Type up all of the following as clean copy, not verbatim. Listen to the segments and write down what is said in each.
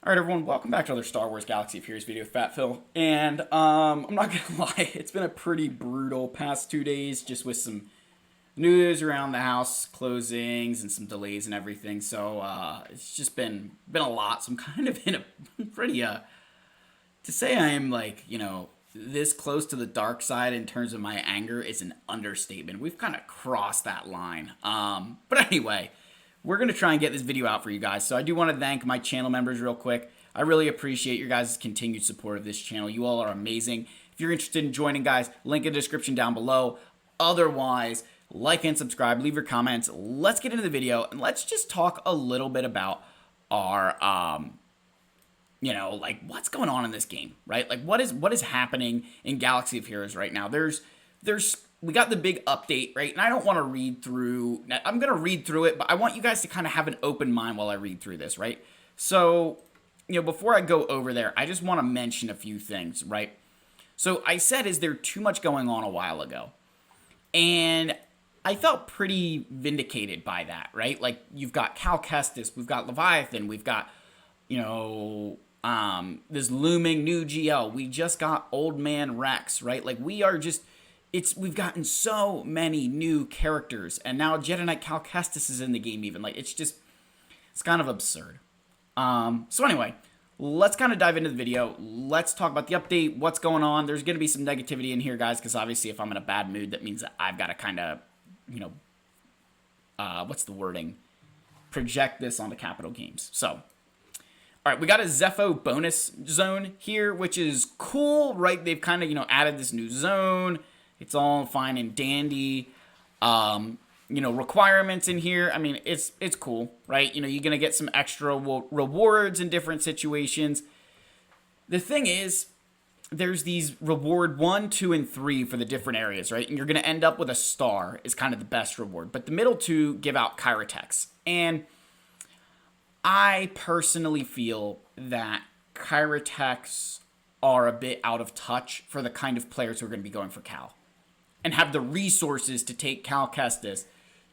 Alright everyone, welcome back to another Star Wars Galaxy of Heroes video with Fat Phil. And I'm not gonna lie, it's been a pretty brutal past 2 days, just with some news around the house closings and some delays and everything. So it's just been a lot. So I'm kind of in a pretty to say I am this close to the dark side in terms of my anger is an understatement. We've kind of crossed that line. But anyway, we're going to try and get this video out for you guys. So I do want to thank my channel members real quick. I really appreciate your guys' continued support of this channel. You all are amazing. If you're interested in joining, guys, link in the description down below. Otherwise, like and subscribe, leave your comments. Let's get into the video and let's just talk a little bit about our what's going on in this game, right? Like what is happening in Galaxy of Heroes right now? We got the big update, right? And I don't want to read through, I'm going to read through it, but I want you guys to kind of have an open mind while I read through this, right? So, before I go over there, I just want to mention a few things, right? So I said, is there too much going on a while ago? And I felt pretty vindicated by that, right? Like, you've got Cal Kestis, we've got Leviathan, we've got, this looming new GL. We just got Old Man Rex, right? Like, we've gotten so many new characters, and now Jedi Knight Cal Kestis is in the game even. Like, it's kind of absurd. So anyway, let's kind of dive into the video. Let's talk about the update, what's going on. There's going to be some negativity in here, guys, because obviously if I'm in a bad mood, that means that I've got to kind of, what's the wording? Project this onto Capital Games. So, all right, we got a Zepho bonus zone here, which is cool, right? They've kind of, added this new zone. It's all fine and dandy. Requirements in here. I mean, it's cool, right? You're going to get some extra rewards in different situations. The thing is, there's these reward 1, 2, and 3 for the different areas, right? And you're going to end up with a star is kind of the best reward. But the middle two give out Kyratex. And I personally feel that Kyratex are a bit out of touch for the kind of players who are going to be going for Cal and have the resources to take Cal Kestis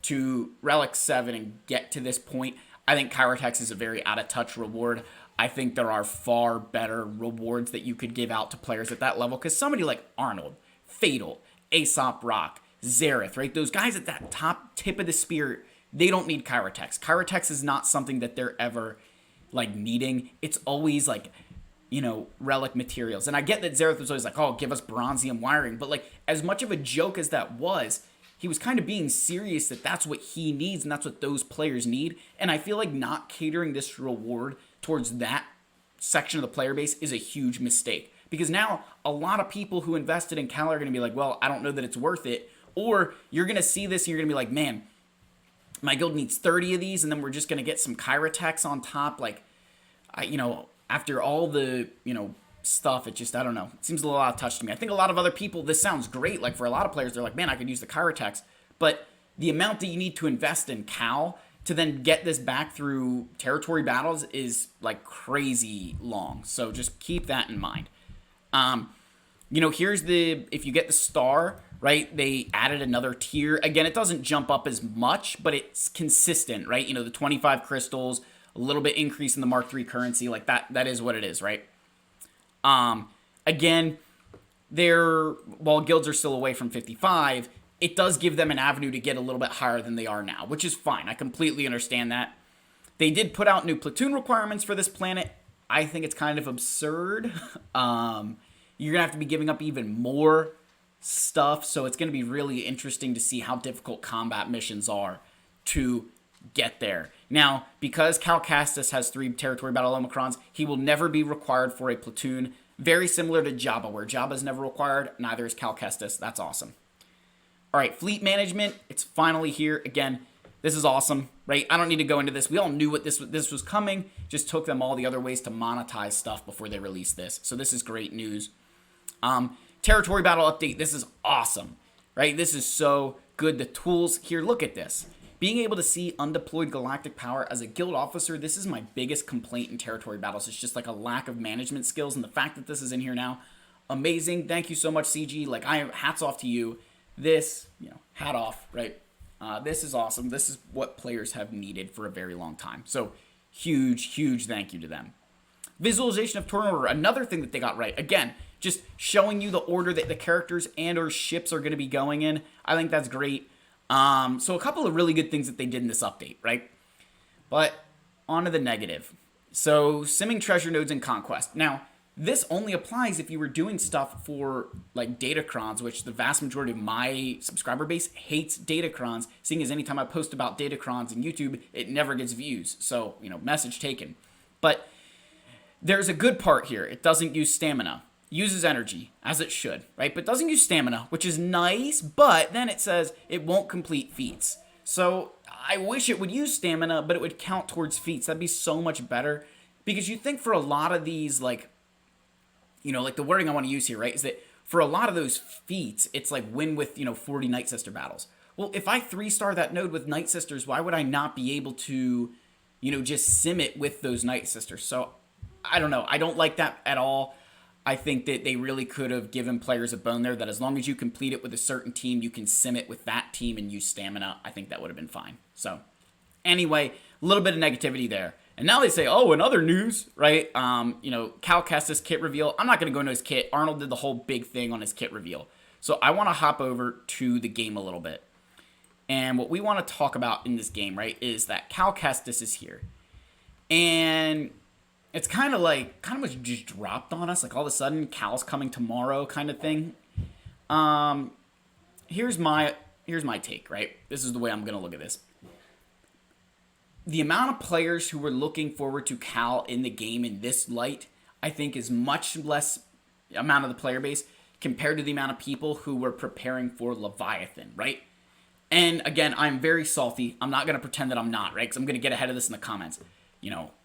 to Relic 7 and get to this point. I think Kyratex is a very out-of-touch reward. I think there are far better rewards that you could give out to players at that level, because somebody like Arnold, Fatal, Aesop Rock, Zareth, right? Those guys at that top tip of the spear, they don't need Kyratex. Kyratex is not something that they're ever, needing. It's always, relic materials. And I get that Zareth was always like, oh, give us bronzium wiring. But, as much of a joke as that was, he was kind of being serious that that's what he needs and that's what those players need. And I feel like not catering this reward towards that section of the player base is a huge mistake. Because now a lot of people who invested in Cal are going to be like, well, I don't know that it's worth it. Or you're going to see this and you're going to be like, man, my guild needs 30 of these and then we're just going to get some Kyratex on top. After all the, stuff, I don't know. It seems a little out of touch to me. I think a lot of other people, this sounds great. For a lot of players, they're like, man, I could use the Kyratex. But the amount that you need to invest in Cal to then get this back through territory battles is, crazy long. So just keep that in mind. Here's if you get the star, right, they added another tier. Again, it doesn't jump up as much, but it's consistent, right? The 25 crystals, a little bit increase in the Mark III currency, that is what it is, right? Again, while guilds are still away from 55, it does give them an avenue to get a little bit higher than they are now, which is fine. I completely understand that. They did put out new platoon requirements for this planet. I think it's kind of absurd. You're going to have to be giving up even more stuff, so it's going to be really interesting to see how difficult combat missions are to get there. Now, because Cal Kestis has 3 territory battle Omicrons, he will never be required for a platoon. Very similar to Jabba, where Jabba is never required, neither is Cal Kestis. That's awesome. All right, fleet management, it's finally here. Again, this is awesome, right? I don't need to go into this. We all knew what this was coming. Just took them all the other ways to monetize stuff before they released this. So this is great news. Territory battle update, this is awesome, right? This is so good. The tools here, look at this. Being able to see undeployed galactic power as a guild officer, this is my biggest complaint in territory battles. It's just a lack of management skills, and the fact that this is in here now, amazing. Thank you so much, CG. Hats off to you. This, hat off, right? This is awesome. This is what players have needed for a very long time. So huge, huge thank you to them. Visualization of turn order, another thing that they got right. Again, just showing you the order that the characters and or ships are going to be going in. I think that's great. So a couple of really good things that they did in this update, right? But on to the negative. So simming treasure nodes in Conquest. Now, this only applies if you were doing stuff for like Datacrons, which the vast majority of my subscriber base hates Datacrons, seeing as anytime I post about Datacrons in YouTube, it never gets views. So, message taken. But there's a good part here. It doesn't use stamina. Uses energy, as it should, right? But doesn't use stamina, which is nice, but then it says it won't complete feats. So I wish it would use stamina, but it would count towards feats. That'd be so much better. Because you think for a lot of these, like the wording I want to use here, right, is that for a lot of those feats, it's like win with, 40 Night Sister battles. Well, if I 3-star that node with Night Sisters, why would I not be able to, just sim it with those Night Sisters? So I don't know. I don't like that at all. I think that they really could have given players a bone there, that as long as you complete it with a certain team, you can sim it with that team and use stamina. I think that would have been fine. So anyway, a little bit of negativity there. And now they say, oh, in other news, right? Cal Kestis kit reveal. I'm not going to go into his kit. Arnold did the whole big thing on his kit reveal. So I want to hop over to the game a little bit. And what we want to talk about in this game, right, is that Cal Kestis is here. And it's kind of was just dropped on us. Like all of a sudden, Cal's coming tomorrow kind of thing. Here's my take, right? This is the way I'm going to look at this. The amount of players who were looking forward to Cal in the game in this light, I think is much less amount of the player base compared to the amount of people who were preparing for Leviathan, right? And again, I'm very salty. I'm not going to pretend that I'm not, right? Because I'm going to get ahead of this in the comments.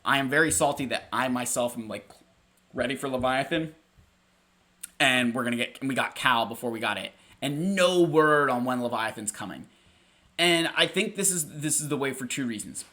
I am very salty that I myself am like ready for Leviathan. And we got Cal before we got it. And no word on when Leviathan's coming. And I think this is the way for two reasons.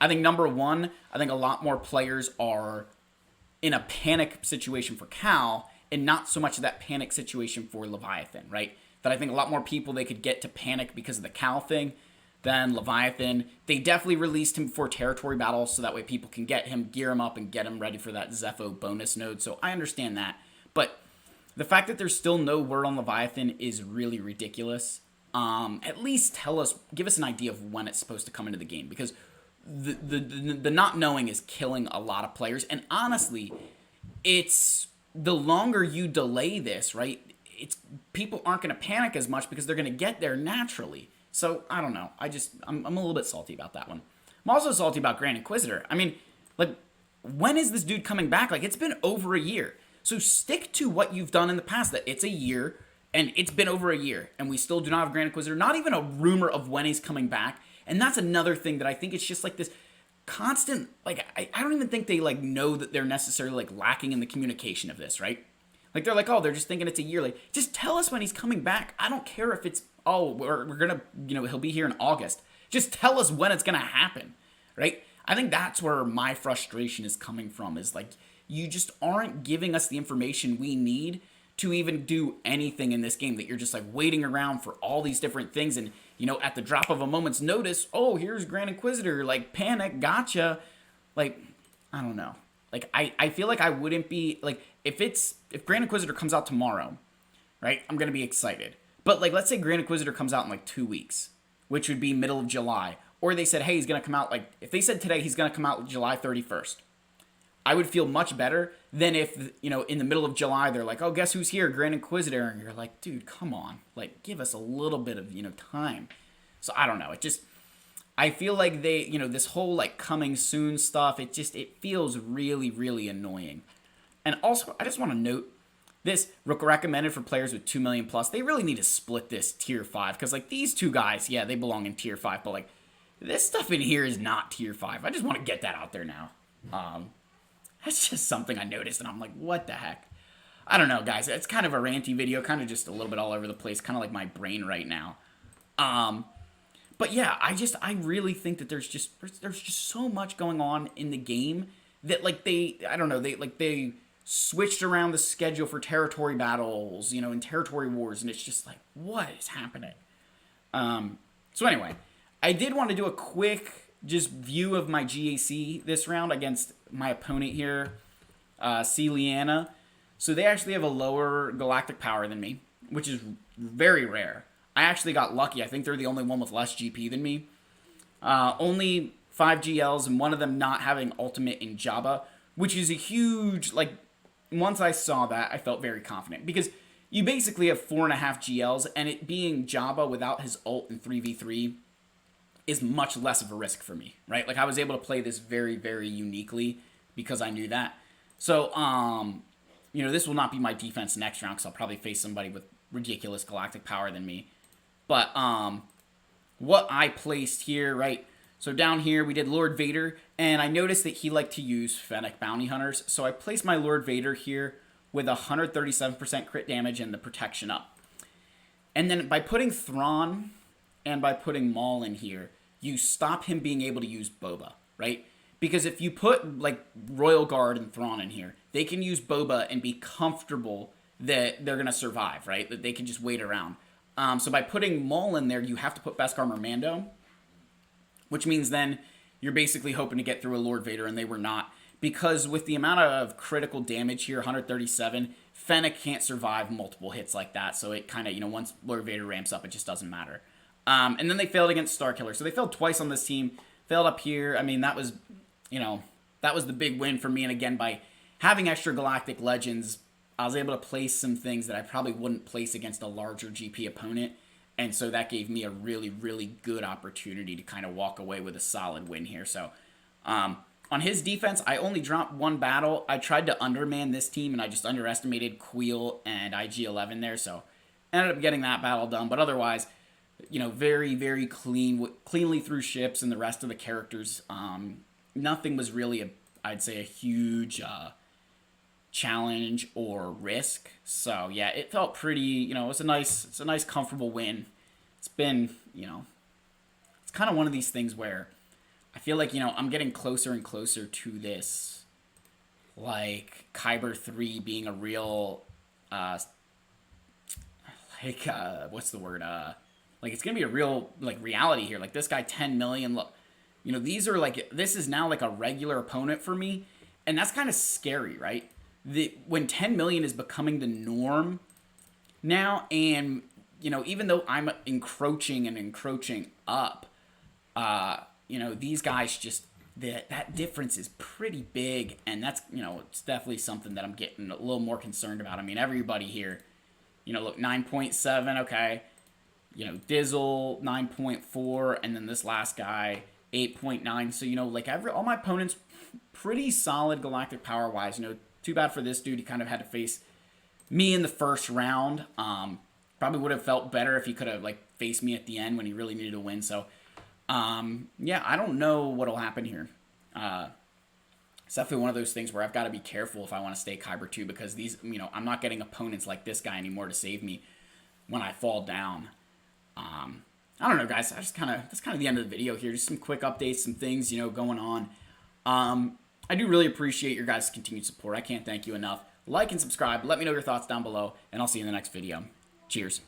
I think number one, I think a lot more players are in a panic situation for Cal and not so much of that panic situation for Leviathan, right? That I think a lot more people they could get to panic because of the Cal thing than Leviathan. They definitely released him for territory battles so that way people can get him, gear him up, and get him ready for that Zepho bonus node. So I understand that. But the fact that there's still no word on Leviathan is really ridiculous. At least give us an idea of when it's supposed to come into the game, because the not knowing is killing a lot of players. And honestly, it's the longer you delay this, right? People aren't going to panic as much because they're going to get there naturally. So I don't know. I'm a little bit salty about that one. I'm also salty about Grand Inquisitor. I mean, like, when is this dude coming back? Like, it's been over a year. So stick to what you've done in the past. That it's a year. And it's been over a year, and we still do not have Grand Inquisitor. Not even a rumor of when he's coming back. And that's another thing that I think it's just like this constant, like, I don't even think they, like, know that they're necessarily, like, lacking in the communication of this, right? Like, they're like, oh, they're just thinking it's a year. Like, just tell us when he's coming back. I don't care if it's, oh, we're going to, he'll be here in August. Just tell us when it's going to happen, right? I think that's where my frustration is coming from, is, like, you just aren't giving us the information we need to even do anything in this game, that you're just like waiting around for all these different things. And, at the drop of a moment's notice, oh, here's Grand Inquisitor, like, panic, gotcha. Like, I don't know. Like, I feel like I wouldn't be, like, if Grand Inquisitor comes out tomorrow, right, I'm going to be excited. But, like, let's say Grand Inquisitor comes out in, like, 2 weeks, which would be middle of July. Or they said, hey, he's going to come out, like, if they said today he's going to come out July 31st. I would feel much better than if, in the middle of July, they're like, oh, guess who's here? Grand Inquisitor. And you're like, dude, come on. Like, give us a little bit of, time. So I don't know. I feel like they, this whole, like, coming soon stuff, it feels really, really annoying. And also, I just want to note, this recommended for players with 2 million plus. They really need to split this tier 5. Because, like, these two guys, yeah, they belong in tier 5. But, like, this stuff in here is not tier 5. I just want to get that out there now. That's just something I noticed, and I'm like, what the heck? I don't know, guys. It's kind of a ranty video, kind of just a little bit all over the place, kind of like my brain right now. But yeah, I really think that there's just so much going on in the game that, like, they switched around the schedule for territory battles, and territory wars, and it's just like, what is happening? So anyway, I did want to do a quick just view of my GAC this round against my opponent here. Celiana. So they actually have a lower galactic power than me, which is very rare. I actually got lucky. I think they're the only one with less GP than me. Only 5 GLs, and one of them not having ultimate in Jabba, which is a huge, like, once I saw that, I felt very confident. Because you basically have 4.5 GLs, and it being Jabba without his ult in 3v3 is much less of a risk for me, right? Like, I was able to play this very, very uniquely because I knew that. So, you know, this will not be my defense next round because I'll probably face somebody with ridiculous galactic power than me. But, what I placed here, right? So down here, we did Lord Vader, and I noticed that he liked to use Fennec Bounty Hunters. So I placed my Lord Vader here with 137% crit damage and the protection up. And then by putting Thrawn and by putting Maul in here, you stop him being able to use Boba, right? Because if you put, like, Royal Guard and Thrawn in here, they can use Boba and be comfortable that they're going to survive, right? That they can just wait around. So by putting Maul in there, you have to put Beskar Mando, which means then you're basically hoping to get through a Lord Vader, and they were not. Because with the amount of critical damage here, 137, Fennec can't survive multiple hits like that. So it kind of, you know, once Lord Vader ramps up, it just doesn't matter. And then they failed against Starkiller. So they failed twice on this team. Failed up here. I mean, that was, you know, that was the big win for me. And again, by having extra Galactic Legends, I was able to place some things that I probably wouldn't place against a larger GP opponent. And so that gave me a really, really good opportunity to kind of walk away with a solid win here. So on his defense, I only dropped one battle. I tried to underman this team, and I just underestimated Queel and IG-11 there. So ended up getting that battle done. But otherwise, you know, very, very cleanly through ships and the rest of the characters. Nothing was really, I'd say, a huge challenge or risk. So yeah, it felt pretty, you know, it's a nice comfortable win. It's been, you know, it's kind of one of these things where I feel like, you know, I'm getting closer and closer to this, like, Kyber 3 being a real what's the word, like, it's gonna be a real, like, reality here. Like, this guy 10 million, look, you know, these are like, this is now like a regular opponent for me, and that's kind of scary, right? When 10 million is becoming the norm now, and, you know, even though I'm encroaching up, you know, these guys just, that difference is pretty big, and that's, you know, it's definitely something that I'm getting a little more concerned about. I mean, everybody here, you know, look, 9.7, okay, you know, Dizzle, 9.4, and then this last guy, 8.9, so, you know, like, all my opponents, pretty solid galactic power-wise, you know. Too bad for this dude. He kind of had to face me in the first round. Probably would have felt better if he could have, like, faced me at the end when he really needed to win. So, yeah, I don't know what'll happen here. It's definitely one of those things where I've got to be careful if I want to stay Kyber 2, because these, you know, I'm not getting opponents like this guy anymore to save me when I fall down. I don't know, guys. That's kind of the end of the video here. Just some quick updates, some things, you know, going on. I do really appreciate your guys' continued support. I can't thank you enough. Like and subscribe. Let me know your thoughts down below, and I'll see you in the next video. Cheers.